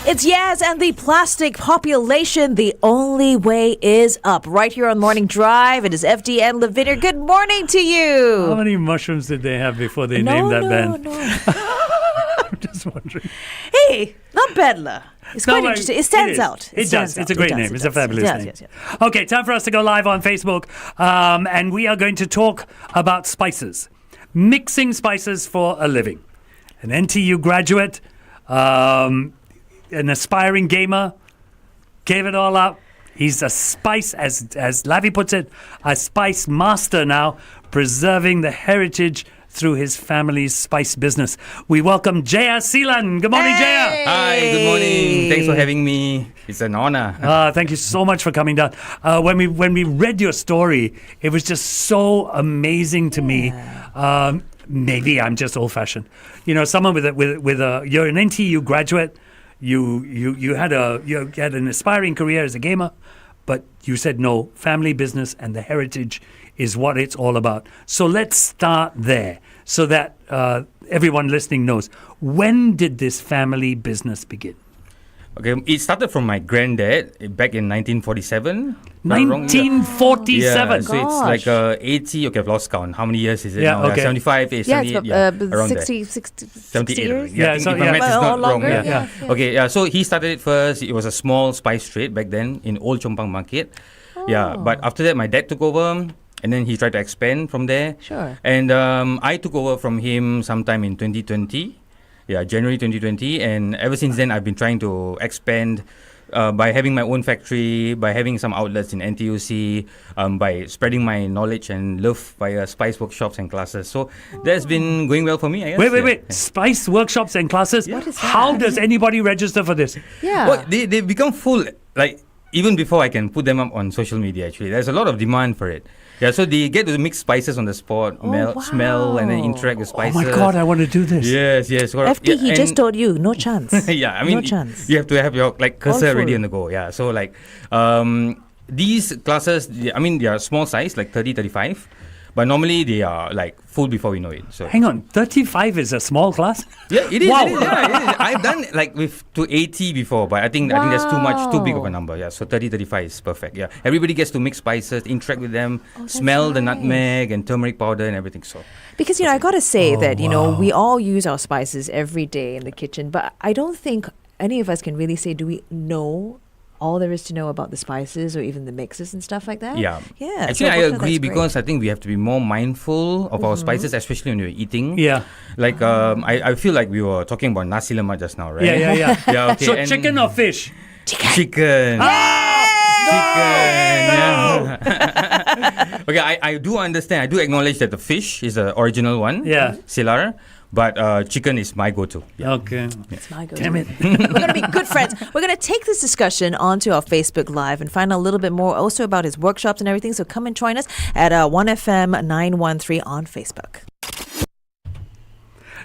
It's Yaz and the plastic population. The only way is up. Right here on Morning Drive, it is FD and Lavinia. Good morning to you. How many mushrooms did they have before they named that band? No. I'm just wondering. Hey, not Bedla. It's quite interesting. It stands out. It does. It's a great name. It's a fabulous name. Yes. Okay, time for us to go live on Facebook. And we are going to talk about spices. Mixing spices for a living. An NTU graduate, an aspiring gamer, gave it all up. He's a spice, as Lavi puts it, a spice master now, preserving the heritage through his family's spice business. We welcome Jeya Seelan. Good morning, Jeya. Hi, good morning. Thanks for having me. It's an honor. Thank you so much for coming down. When we read your story, it was just so amazing to me. Maybe I'm just old-fashioned. You know, someone with a you're an NTU graduate. You had an aspiring career as a gamer, but you said no, family business and the heritage is what it's all about. So let's start there so that everyone listening knows. When did this family business begin? Okay, it started from my granddad back in 1947. 1947? Yeah, so it's like 80, okay, I've lost count. How many years is it now? Okay. 75, 78, around 60 78 years? Yeah, I think if my math is not wrong. Yeah. Okay, yeah, so he started it first. It was a small spice trade back then in Old Chong Pang Market. Yeah, but after that, my dad took over. And then he tried to expand from there. Sure. And I took over from him sometime in 2020. Yeah, January 2020. And ever since then, I've been trying to expand by having my own factory, by having some outlets in NTUC, by spreading my knowledge and love via spice workshops and classes. So that's been going well for me, I guess. Wait. Spice workshops and classes? What is that? How does anybody register for this? Yeah. Well, they become full, like, even before I can put them up on social media, actually. There's a lot of demand for it. Yeah, so they get to mix spices on the spot, smell, and then interact with spices. Oh my God, I want to do this. Yes. FD, he just told you, no chance. Yeah, I mean, no chance. You have to have your cursor ready on the go. Yeah, so these classes, they are small size, like 30, 35. But normally they are like full before we know it. So hang on, 35 is a small class? Yeah, it is. Wow. It is, it is. I've done like to 80 before, but I think that's too big of a number. Yeah, so 30, 35 is perfect. Yeah, everybody gets to mix spices, interact with them, smell the nutmeg and turmeric powder and everything. So because I gotta say that we all use our spices every day in the kitchen, but I don't think any of us can really say, do we know all there is to know about the spices or even the mixes and stuff like that? Yeah. Actually, so I agree because I think we have to be more mindful of our spices, especially when you're eating. Yeah. Like I feel like we were talking about nasi lemak just now, right? Yeah. Yeah. Okay. So chicken or fish? Chicken. Yeah. Okay, I do understand. I do acknowledge that the fish is the original one. Yeah. Silar. But chicken is my go-to. Yeah. Okay. It's my go-to. Damn it. We're going to be good friends. We're going to take this discussion onto our Facebook Live and find out a little bit more also about his workshops and everything. So come and join us at 1FM 913 on Facebook.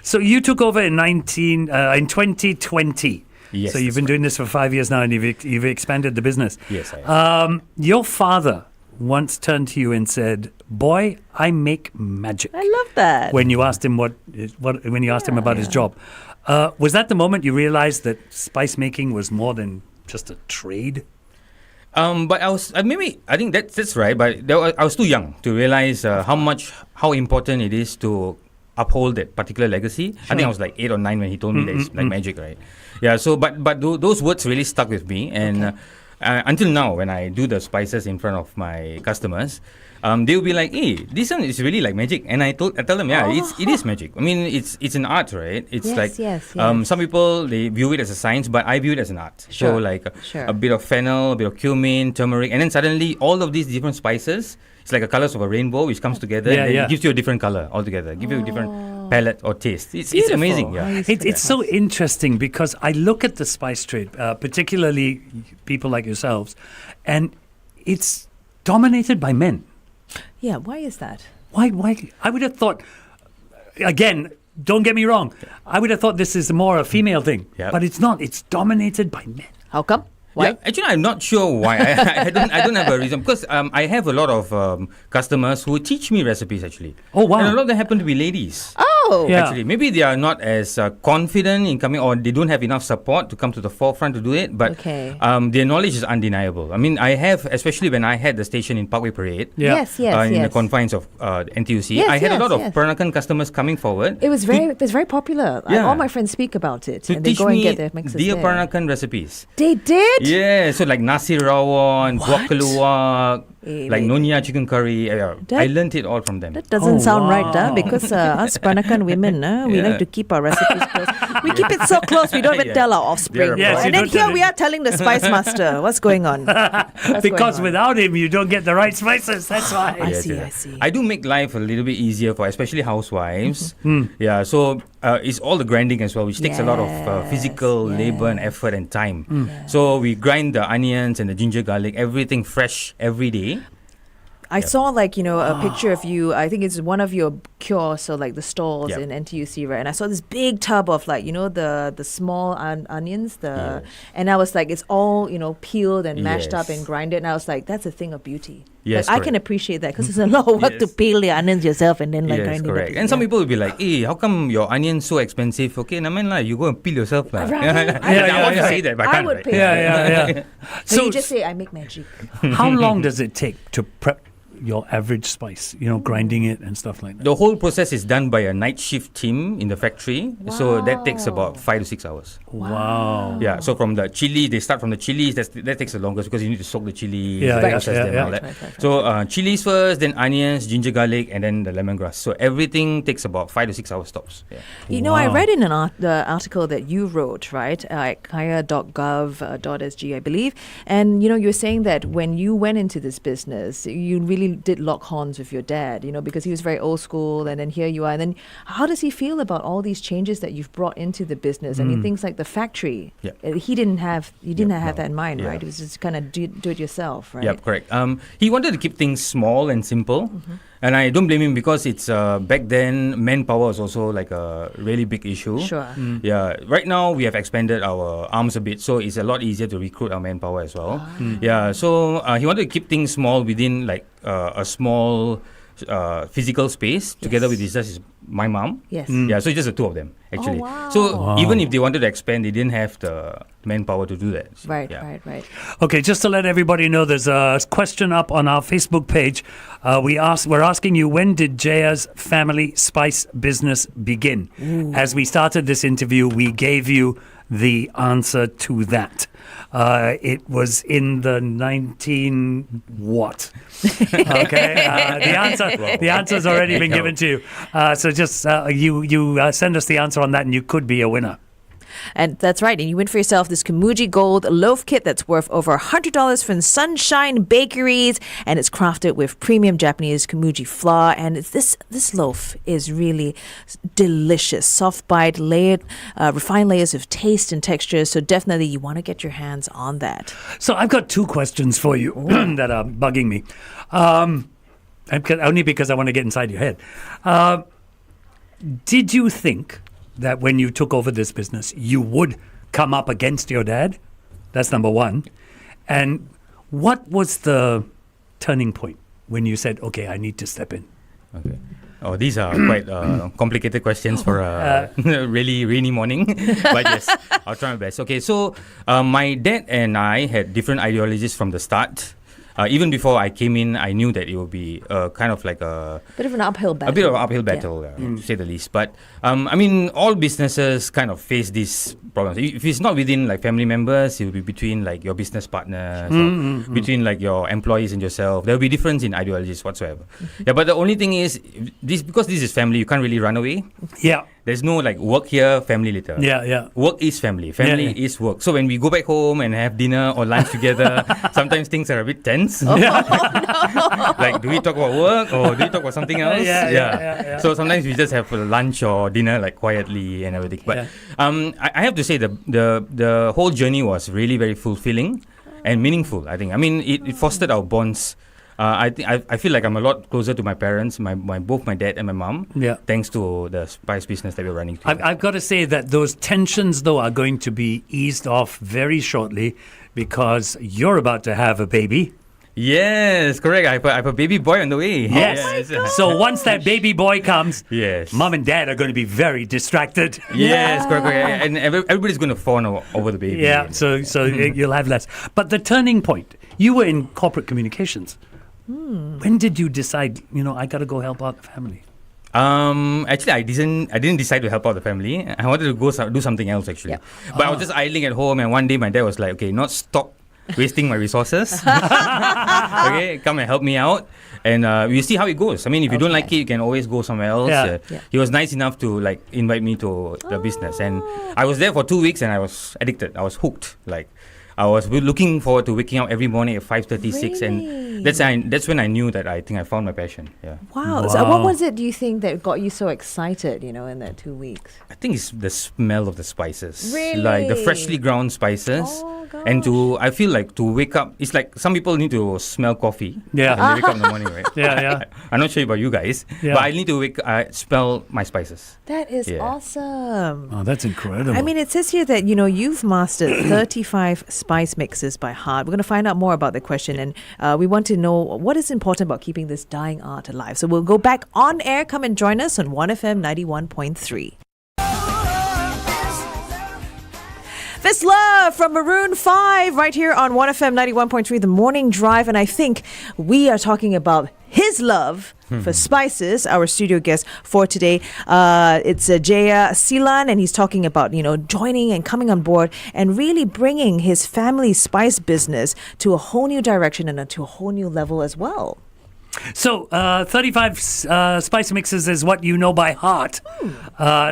So you took over in 2020. Yes. So you've been doing this for 5 years now, and you've expanded the business. Yes, I have. Your father once turned to you and said, "Boy, I make magic." I love that. When you asked him when you asked him about his job, was that the moment you realized that spice making was more than just a trade? But I think that's right. But I was too young to realize how important it is to uphold that particular legacy. Sure. I think I was like 8 or 9 when he told me that it's like magic, right? Yeah. So, but those words really stuck with me, and until now, when I do the spices in front of my customers, they will be like, "Hey, this one is really like magic." And I tell them, it is magic. I mean, it's an art, right? It's yes. Some people they view it as a science, but I view it as an art. Sure. So like a bit of fennel, a bit of cumin, turmeric, and then suddenly all of these different spices, it's like a colors of a rainbow which comes together and then it gives you a different color altogether, give you a different palette or taste. It's amazing. Yeah. It's so interesting because I look at the spice trade, particularly people like yourselves, and it's dominated by men. Yeah, why is that? Why? I would have thought, again, don't get me wrong, I would have thought this is more a female thing, but it's not. It's dominated by men. How come? Why? Yeah, actually, I'm not sure why. I don't have a reason because I have a lot of customers who teach me recipes actually. Oh wow! And a lot of them happen to be ladies. Oh, Oh. Yeah. Actually, maybe they are not as confident in coming, or they don't have enough support to come to the forefront to do it. But Okay. their knowledge is undeniable. I mean, I have, especially when I had the station in Parkway Parade. Yeah. Yes, yes, In the yes. confines of NTUC, Yes, I had a lot yes. of Peranakan customers coming forward. It was very popular. Yeah. All my friends speak about it, to and they teach go and me get their mixes their there. Peranakan recipes. They did. Yeah, so like nasi rawon, What? kuah keluak, Eh, like wait. Nonya chicken curry. I That- learned it all from them. That doesn't Oh, sound right, wow. because us Peranakan women, we Yeah. like to keep our recipes close. We keep it so close, we don't even Yeah. tell our offspring. They're Yes, you and then don't here tell we them. are telling the spice master, what's going on? What's Because going on? without him, you don't get the right spices. That's why. I see. I do make life a little bit easier for especially housewives. Hmm. Yeah, so it's all the grinding as well, which takes a lot of physical Yes, labor and effort and time. So we grind the onions and the ginger garlic, everything fresh every day. I saw a picture of you. I think it's one of your kiosks or like the stalls Yep. in NTUC, right? And I saw this big tub of the small onions, Yes. and I was like, it's all peeled and mashed up Yes. and grinded, and I was like, that's a thing of beauty. Yes, Like, I can correct. appreciate that because it's a lot of work to Yes. peel the onions yourself and then Yes, grind it. correct. up. And some Yeah. people will be like, "Hey, how come your onions so expensive?" Okay, naman lah, you go and peel yourself lah. Right. I want to say that, but I I can't. would right? pay. Yeah. So you just say, I make magic. How long does it take to prep your average spice? Grinding it and stuff like that. The whole process is done by a night shift team in the factory. So that takes Wow. about 5 to 6 hours. Wow. Yeah, so from the chili, they start from the chilies. That takes the longest because you need to soak the chilies, Yeah, process yeah, them, yeah. all that. Right. So chilies first, then onions, ginger garlic, and then the lemongrass. So everything takes about 5 to 6 hours tops. Yeah. I Wow. read in the article that you wrote, right, at kaya.gov.sg, I believe, and you were saying that when you went into this business, you really did lock horns with your dad, because he was very old school, and then here you are, and then how does he feel about all these changes that you've brought into the business? I mean, things like the factory, Yeah. he didn't have no. that in mind, Yeah. right? It was just kind of do it yourself, right? Yep, correct. He wanted to keep things small and simple, and I don't blame him because it's back then manpower was also like a really big issue. Sure. Yeah, right now we have expanded our arms a bit, so it's a lot easier to recruit our manpower as well. Yeah, so he wanted to keep things small within like a small physical space together with his my mom. Yes. Yeah, so it's just the two of them actually. wow. So Wow. even if they wanted to expand, they didn't have the manpower to do that. So, Right, yeah. right. Okay, just to let everybody know, there's a question up on our Facebook page. We're asking you, when did Jeya's family spice business begin? As we started this interview, we gave you the answer to that. It was in the 19 what? Okay, the answer's already been given to you. So just you send us the answer on that, and you could be a winner. And that's right. And you win for yourself this Kamuji Gold loaf kit that's worth over $100 from Sunshine Bakeries. And it's crafted with premium Japanese Kamuji flour. And this loaf is really delicious. Soft bite, layered, refined layers of taste and texture. So definitely you want to get your hands on that. So I've got two questions for you that are bugging me. Only because I want to get inside your head. Did you think that when you took over this business, you would come up against your dad? That's number one. And what was the turning point when you said, okay, I need to step in? Okay. Oh, these are quite complicated questions for a really rainy morning. But yes, I'll try my best. Okay, so my dad and I had different ideologies from the start. Even before I came in, I knew that it would be kind of like Bit of an uphill battle. a bit of an uphill battle, to say the least. But I mean, all businesses kind of face these problems. If it's not within like family members, it will be between like your business partners, or between like your employees and yourself. There will be difference in ideologies whatsoever. Yeah, but the only thing is, because this is family, you can't really run away. Yeah. There's no like work here, family later. Yeah. Work is family. Family Yeah. is work. So when we go back home and have dinner or lunch together, sometimes things are a bit tense. Like, do we talk about work or do we talk about something else? Yeah. So sometimes we just have lunch or dinner like quietly and everything. But I have to say the whole journey was really very fulfilling and meaningful, I think. I mean, it fostered our bonds. I feel like I'm a lot closer to my parents, both my dad and my mom, thanks to the spice business that we're running together. I've got to say that those tensions, though, are going to be eased off very shortly because you're about to have a baby. Yes, correct. I have a baby boy on the way. Yes. So once that baby boy comes, Yes. mom and dad are going to be very distracted. Yes, correct. And everybody's going to fawn over the baby. Yeah, so you'll have less. But the turning point, you were in corporate communications. When did you decide, I got to go help out the family? Actually, I didn't decide to help out the family. I wanted to go do something else actually. Yeah. But I was just idling at home, and one day my dad was like, "Okay, not stop wasting my resources. Okay, come and help me out, and we see how it goes. I mean, if you don't like it, you can always go somewhere else." Yeah. He was nice enough to invite me to the business, and I was there for 2 weeks, and I was addicted. I was hooked. I was looking forward to waking up every morning at 5:36, and that's when I knew that I think I found my passion. Yeah. Wow. So what was it, do you think, that got you so excited, in that 2 weeks? I think it's the smell of the spices. Really? Like the freshly ground spices. Oh, gosh. And I feel like to wake up, it's like some people need to smell coffee. Yeah. When they wake up in the morning, right? Yeah. I'm not sure about you guys, Yeah. but I need to smell my spices. That is Yeah. awesome. Oh, that's incredible. I mean, it says here that, you've mastered 35 spice mixes by heart. We're going to find out more about the question, and we want to know what is important about keeping this dying art alive. So we'll go back on air. Come and join us on 1FM 91.3. This Love from Maroon 5 right here on 1FM 91.3, The Morning Drive. And I think we are talking about his love for spices, our studio guest for today. It's Jeya Seelan, and he's talking about, joining and coming on board and really bringing his family spice business to a whole new direction and to a whole new level as well. So, 35 spice mixes is what you know by heart.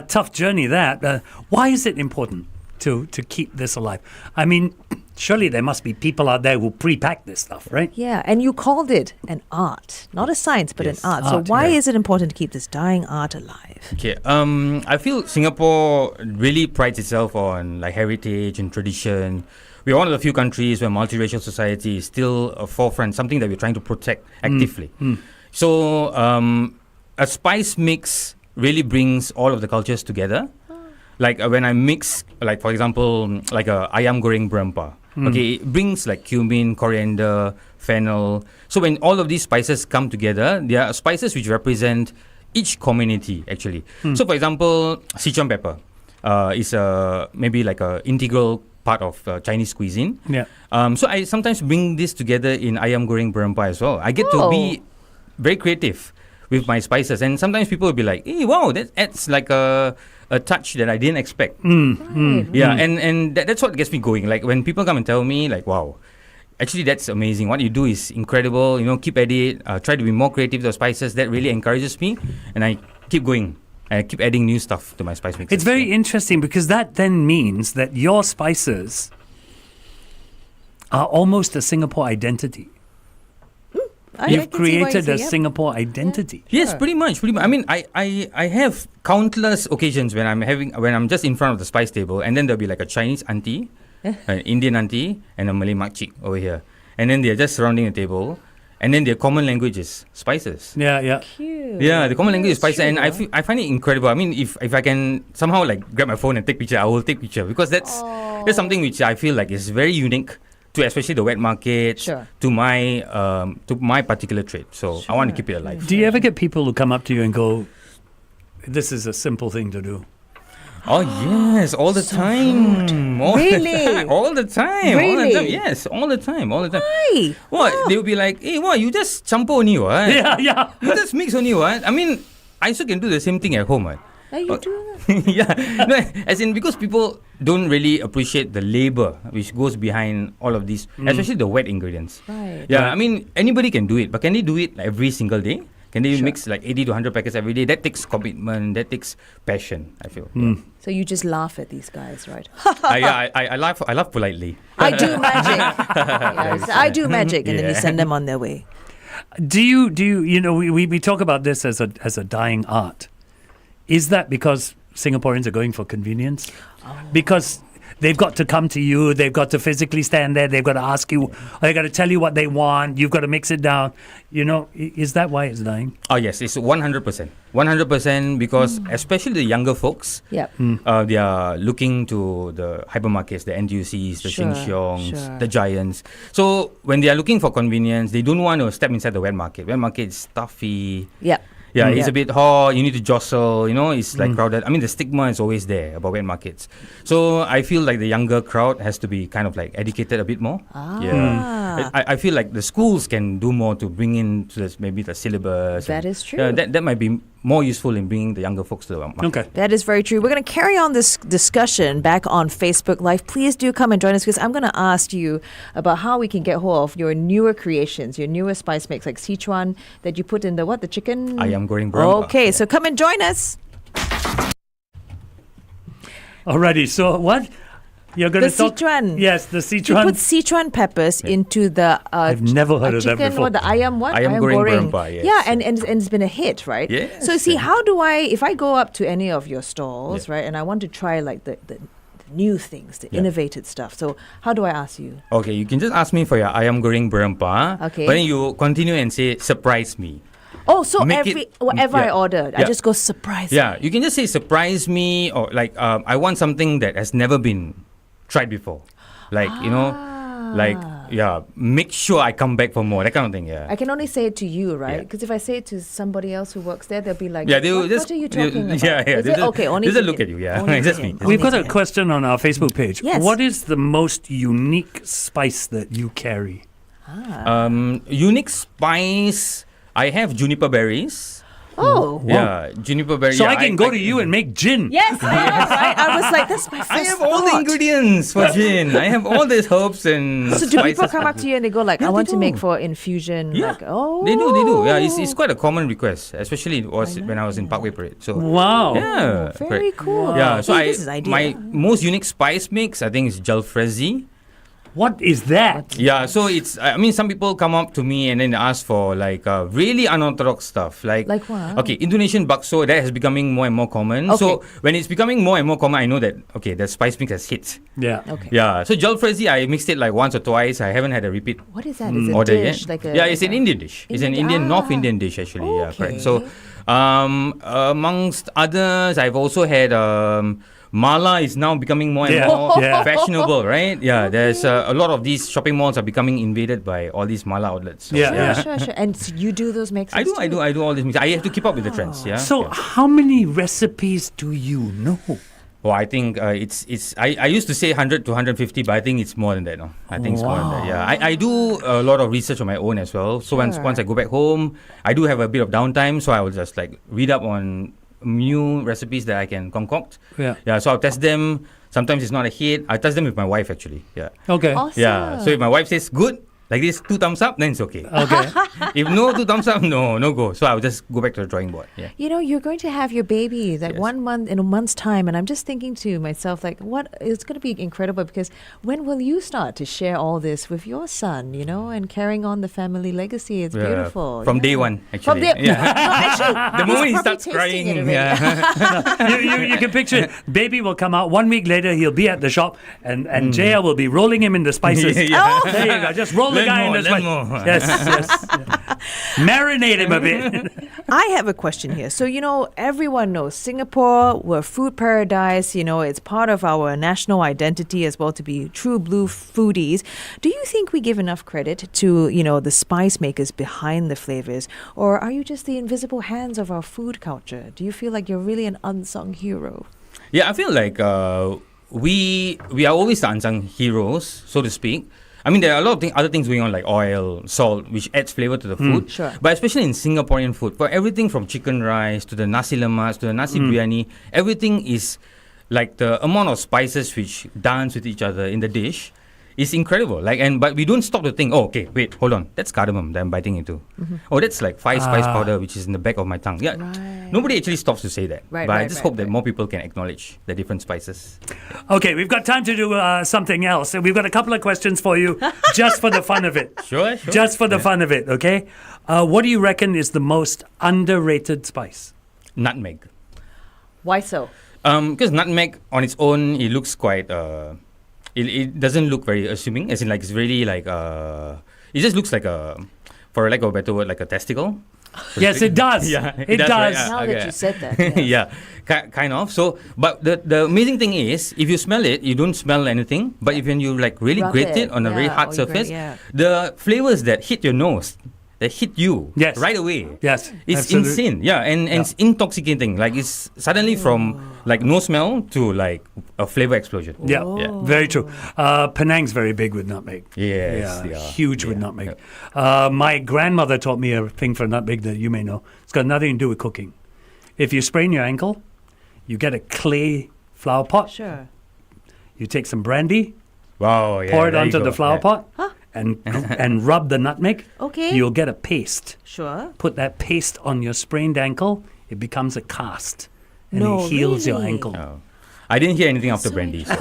Tough journey, that. Why is it important to keep this alive? I mean, surely there must be people out there who pre-pack this stuff, right? Yeah, and you called it an art, not a science, but Yes. an art. So Art, why yeah. is it important to keep this dying art alive? Okay. I feel Singapore really prides itself on heritage and tradition. We're one of the few countries where multiracial society is still a forefront, something that we're trying to protect actively. So a spice mix really brings all of the cultures together. When I mix, for example, a ayam goreng berempah, okay, it brings cumin, coriander, fennel. So when all of these spices come together, they are spices which represent each community actually. So for example, Sichuan pepper is maybe a integral part of Chinese cuisine. Yeah. So I sometimes bring this together in ayam goreng berempah as well. I get to be very creative with my spices, and sometimes people will be like, "Hey, wow, that adds a touch that I didn't expect." Yeah, and that's what gets me going. When people come and tell me, wow, actually that's amazing. What you do is incredible. Keep at it. Try to be more creative with the spices. That really encourages me, and I keep going. I keep adding new stuff to my spice mixes. It's very interesting because that then means that your spices are almost a Singapore identity. You've created a Singapore identity. Yes, pretty much. I mean, I have countless occasions when I'm just in front of the spice table, and then there'll be a Chinese auntie, an Indian auntie, and a Malay makcik over here, and then they're just surrounding the table, and then their common language is spices. Yeah. Cute. Yeah, the common language is spices, and I find it incredible. I mean, if I can somehow grab my phone and take picture, I will take picture because that's something which I feel is very unique to especially the wet market, to my particular trade. So I want to keep it alive. Do you ever get people who come up to you and go, "This is a simple thing to do"? Oh yes, all the time. Really? All the time. Really? All the time. Yes, all the time. Why? What? They will be like, "Hey, what? You just campur only, what? Yeah. You just mix only, what? I mean, I also can do the same thing at home, what? Are you doing that? Yeah, no, as in because people don't really appreciate the labor which goes behind all of these, especially the wet ingredients. Right. Yeah, I mean anybody can do it, but can they do it every single day? Can they mix 80 to 100 packets every day? That takes commitment. That takes passion. I feel. So you just laugh at these guys, right? I laugh. I laugh politely. I do magic. Yes, I do magic, and then you send them on their way. Do you we talk about this as a dying art. Is that because Singaporeans are going for convenience? Because they've got to come to you. They've got to physically stand there. They've got to ask you. They've got to tell you what they want. You've got to mix it down. Is that why it's dying? Oh yes, it's 100%. 100% because especially the younger folks, Yep. they are looking to the hypermarkets, the NTUCs, the Sure, Sheng-Siongs, sure. the Giants. So when they are looking for convenience, they don't want to step inside the wet market. Wet market is stuffy. Yep. Yeah, it's Yep. a bit hot. You need to jostle. It's like crowded. I mean, the stigma is always there about wet markets. So I feel like the younger crowd has to be kind of like educated a bit more. Yeah, I feel like the schools can do more to bring in to maybe the syllabus. That is true. Yeah, that might be more useful in bringing the younger folks to the market. Okay. That is very true. We're going to carry on this discussion back on Facebook Live. Please do come and join us because I'm going to ask you about how we can get hold of your newer creations, your newer spice mix like Sichuan that you put in the chicken? Ayam goreng berempah. Okay, so come and join us. Alrighty. So what? You're going The to talk? Sichuan. Yes, the You Sichuan. put Sichuan peppers into the I've never heard of that chicken before. or the ayam what? Ayam goreng berempah, yes. Yeah, and it's been a hit, right? Yes. So see, how do if I go up to any of your stalls, right, and I want to try like the new things, the innovative stuff. So how do I ask you? Okay, you can just ask me for your ayam goreng berempah. Okay. But then you continue and say, surprise me. Oh, so Make whatever I ordered, I Yeah. just go surprise. Yeah, you can just say, surprise me, or like, I want something that has never been tried before. Like, make sure I come back for more, that kind of thing, yeah. I can only say it to you, right? Yeah. Because if I say it to somebody else who works there, they'll be like, Yeah, they will what, just. what are you talking about? Yeah, Is They'll it? just, Okay, only they'll just to look at you, yeah. only It's just to me. him. Just We've me. got a question on our Facebook page. Yes. What is the most unique spice that you carry? Unique spice, I have juniper berries. Oh. Yeah, juniper berries. So yeah, I can go to you and make gin. Yes, I know, right? I was like, that's my first I have all the thought. ingredients for gin. I have all these herbs and So do people spices come for up to gin. you and they go like, Yeah, I they want to make do. for infusion? Yeah, Like, oh. They do. Yeah, it's quite a common request, especially it was when I was in Parkway Parade. So Wow. yeah, Very correct. cool. Yeah, so Hey, this is ideal. my most unique spice mix I think is jalfrezi. What is that? Yeah, so it's I mean some people come up to me and then they ask for like really unorthodox stuff like what? Okay, Indonesian bakso that is becoming more and more common. Okay. So when it's becoming more and more common, I know that okay, the spice mix has hit. Yeah. Okay. Yeah, so jalfrezi I mixed it like once or twice. I haven't had a repeat What is that? Is it a order dish? yet. Like a, Yeah, it's an Indian dish. It's an Indian North Ah. Indian dish actually. Yeah, correct. Okay. So amongst others, I've also had mala is now becoming more and Yeah. more Yeah. fashionable, right? Yeah, there's a lot of these shopping malls are becoming invaded by all these mala outlets. So, Yeah. Sure. And so you do those mixes I do too? all these mix. I have to keep up with the trends. Yeah. So Yeah. how many recipes do you know? Well, I think it's I used to say 100 to 150, but I think it's more than that. No, I think it's more than that. Yeah, I do a lot of research on my own as well. So once I go back home, I do have a bit of downtime, so I will just like read up on new recipes that I can concoct. Yeah. Yeah, so I'll test them. Sometimes it's not a hit. I test them with my wife actually. Yeah. Okay. Awesome. Yeah. So if my wife says good, like this, 2 thumbs up, then it's okay. Okay. If no 2 thumbs up, no go. So I'll just go back to the drawing board. Yeah. You know, you're going to have your baby like Yes. 1 month in a month's time, and I'm just thinking to myself, like, what it's going to be incredible because when will you start to share all this with your son, you know, and carrying on the family legacy? It's Yeah. beautiful. From day Yeah. one, From actually. day, Yeah. no, actually, The moment he he's starts probably tasting crying, it already. yeah. you can picture it. Baby will come out 1 week later. He'll be at the shop, and Jeya will be rolling him in the spices. Yeah. Oh. There you go. Just roll the Learn guy in more, the learn spices. more. Yes. Marinate him a bit. I have a question here. So, you know, everyone knows Singapore, we're food paradise. You know, it's part of our national identity as well to be true blue foodies. Do you think we give enough credit to, you know, the spice makers behind the flavors? Or are you just the invisible hands of our food culture? Do you feel like you're really an unsung hero? Yeah, I feel like we are always the unsung heroes, so to speak. I mean, there are a lot of other things going on like oil, salt, which adds flavor to the food. Sure. But especially in Singaporean food, for everything from chicken rice to the nasi lemak to the nasi biryani, everything is like the amount of spices which dance with each other in the dish is incredible. But we don't stop to think, oh, okay, wait, hold on, that's cardamom that I'm biting into. Oh, that's like 5 spice powder which is in the back of my tongue. Yeah, Right. nobody actually stops to say that. Right, but I right, just right, hope that right. more people can acknowledge the different spices. Okay, we've got time to do something else. We've got a couple of questions for you, just for the fun of it. Sure. Just for the fun of it. Okay. What do you reckon is the most underrated spice? Nutmeg. Why so? Because nutmeg on its own, it looks quite it doesn't look very assuming. As in, like it's really like it just looks like for lack of a better word, like a testicle. Yes, it does. Yeah, it does. right? Now that you said that. Yeah, kind of. So, but the amazing thing is, if you smell it, you don't smell anything. But if when you like really Rub grate it, it on a very yeah, hard or you grate- surface, yeah. the flavors that hit your nose, that hit you Yes. right away. Yes, It's absolutely. insane. Yeah, and it's intoxicating. Like it's suddenly from like no smell to like a flavor explosion. Yeah, Yeah. very true. Penang's very big with nutmeg. Yes, Yeah, yeah, huge with yeah, nutmeg. My grandmother taught me a thing for nutmeg that you may know. It's got nothing to do with cooking. If you sprain your ankle, you get a clay flower pot. Sure. You take some brandy, Wow. Yeah, pour it there you onto go. the flower Yeah. pot, and rub the nutmeg. Okay. You'll get a paste. Sure. Put that paste on your sprained ankle. It becomes a cast, and No, it heals your really? ankle. Oh. I didn't hear anything after brandy. So.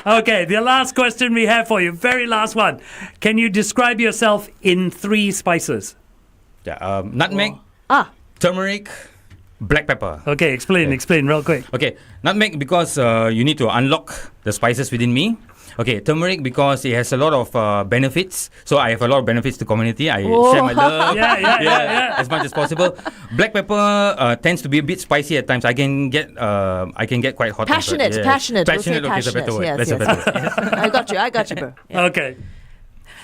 Okay, the last question we have for you, very last one. Can you describe yourself in 3 spices? Yeah, nutmeg, turmeric, black pepper. Okay, explain real quick. Okay, nutmeg because you need to unlock the spices within me. Okay, turmeric because it has a lot of benefits. So I have a lot of benefits to community. I share my love. Yeah. As much as possible. Black pepper tends to be a bit spicy at times. I can get quite hot. Passionate, tempered. passionate. We'll say Passionate. Okay, it's a better word. Yes, That's a yes. better word. I got you, bro. Yeah. Okay.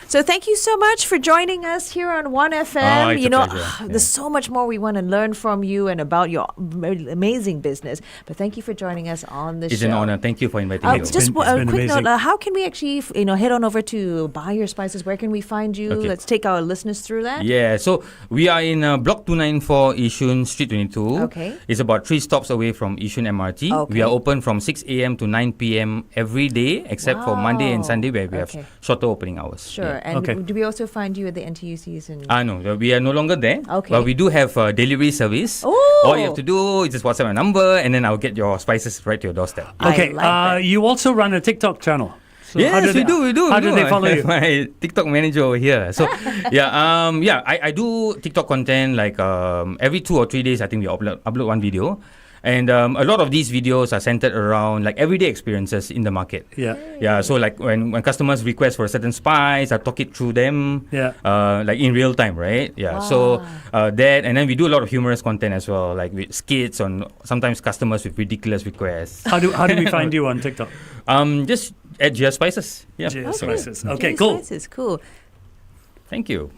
So thank you so much for joining us here on 1FM. Oh, it's you a know, pleasure. there's so much more we want to learn from you and about your amazing business. But thank you for joining us on the It's show. an honor. Thank you for inviting me. Just been- it's a been quick amazing. note. How can we actually, head on over to buy your spices? Where can we find you? Okay. Let's take our listeners through that. Yeah, so we are in Block 294 Yishun Street 22. Okay. It's about 3 stops away from Yishun MRT. Okay. We are open from 6 a.m. to 9 p.m. every day, except for Monday and Wow. Sunday where we have Okay. shorter opening hours. Sure. Yeah. And Okay. do we also find you at the NTUCs? And No, we are no longer there. Okay. But we do have delivery service. Oh. All you have to do is just WhatsApp my number and then I'll get your spices right to your doorstep. I Okay, like that. you also run a TikTok channel. So how Yes, we do. How do they follow I you? have my TikTok manager over here. So, I do TikTok content like every 2 or 3 days. I think we upload one video, and a lot of these videos are centered around like everyday experiences in the market. Yeah. Yeah, so like when customers request for a certain spice, I talk it through them. Yeah. Like in real time, right? Yeah. So that, and then we do a lot of humorous content as well, like with skits on sometimes customers with ridiculous requests. How do we find you on TikTok? Just at Jeya Spices. Yeah. Jeya Okay. Spices. Okay, Jeya cool. Spices, cool. Thank you.